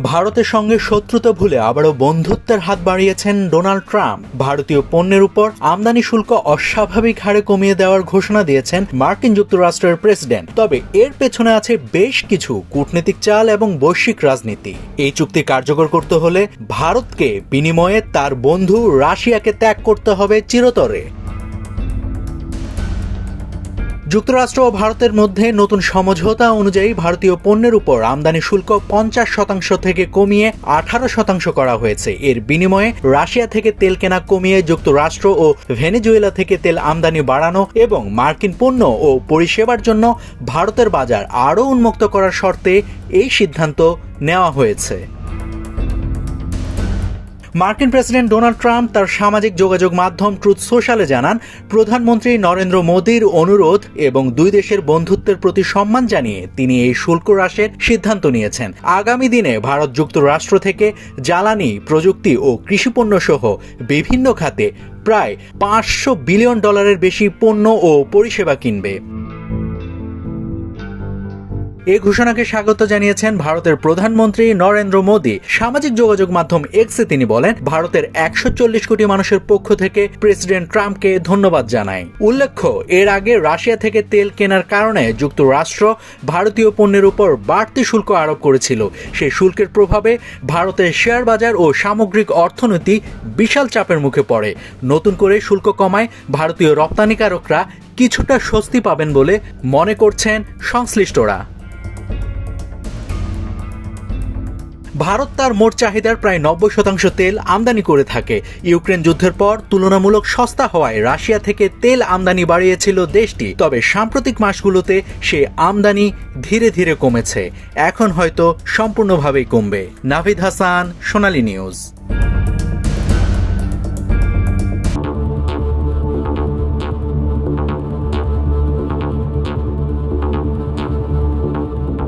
ভারতের সঙ্গে শত্রুতা ভুলে আবারও বন্ধুত্বের হাত বাড়িয়েছেন ডোনাল্ড ট্রাম্প। ভারতীয় পণ্যের উপর আমদানি শুল্ক অস্বাভাবিক হারে কমিয়ে দেওয়ার ঘোষণা দিয়েছেন মার্কিন যুক্তরাষ্ট্রের প্রেসিডেন্ট। তবে এর পেছনে আছে বেশ কিছু কূটনৈতিক চাল এবং বৈশ্বিক রাজনীতি। এই চুক্তি কার্যকর করতে হলে ভারতকে বিনিময়ে তার বন্ধু রাশিয়াকে ত্যাগ করতে হবে চিরতরে। যুক্তরাষ্ট্র ও ভারতের মধ্যে নতুন সমঝোতা অনুযায়ী ভারতীয় পণ্যের উপর আমদানি শুল্ক 50% থেকে কমিয়ে 18% করা হয়েছে। এর বিনিময়ে রাশিয়া থেকে তেল কেনা কমিয়ে যুক্তরাষ্ট্র ও ভেনেজুয়েলা থেকে তেল আমদানি বাড়ানো এবং মার্কিন পণ্য ও পরিষেবার জন্য ভারতের বাজার আরও উন্মুক্ত করার শর্তে এই সিদ্ধান্ত নেওয়া হয়েছে। মার্কিন প্রেসিডেন্ট ডোনাল্ড ট্রাম্প তার সামাজিক যোগাযোগ মাধ্যম ট্রুথ সোশ্যালে জানান, প্রধানমন্ত্রী নরেন্দ্র মোদীর অনুরোধ এবং দুই দেশের বন্ধুত্বের প্রতি সম্মান জানিয়ে তিনি এই শুল্ক হ্রাসের সিদ্ধান্ত নিয়েছেন। আগামী দিনে ভারত যুক্তরাষ্ট্র থেকে জ্বালানি, প্রযুক্তি ও কৃষিপণ্য সহ বিভিন্ন খাতে প্রায় $500 বিলিয়ন বেশি পণ্য ও পরিষেবা কিনবে। এই ঘোষণাকে স্বাগত জানিয়েছেন ভারতের প্রধানমন্ত্রী নরেন্দ্র মোদী। সামাজিক যোগাযোগ মাধ্যম এক্সে তিনি বলেন, ভারতের 140 কোটি মানুষের পক্ষ থেকে প্রেসিডেন্ট ট্রাম্পকে ধন্যবাদ জানাই। উল্লেখ্য, এর আগে রাশিয়া থেকে তেল কেনার কারণে যুক্তরাষ্ট্র ভারতীয় পণ্যের উপর বাড়তি শুল্ক আরোপ করেছিল। সেই শুল্কের প্রভাবে ভারতের শেয়ার বাজার ও সামগ্রিক অর্থনীতি বিশাল চাপের মুখে পড়ে। নতুন করে শুল্ক কমায় ভারতীয় রপ্তানিকারকরা কিছুটা স্বস্তি পাবেন বলে মনে করছেন সংশ্লিষ্টরা। ভারত তার মোট চাহিদার প্রায় 90% তেল আমদানি করে থাকে। ইউক্রেন যুদ্ধের পর তুলনামূলক সস্তা হওয়ায় রাশিয়া থেকে তেল আমদানি বাড়িয়েছিল দেশটি। তবে সাম্প্রতিক মাসগুলোতে সে আমদানি ধীরে ধীরে কমেছে। এখন হয়তো সম্পূর্ণভাবেই কমবে। নাভিদ হাসান, সোনালী নিউজ।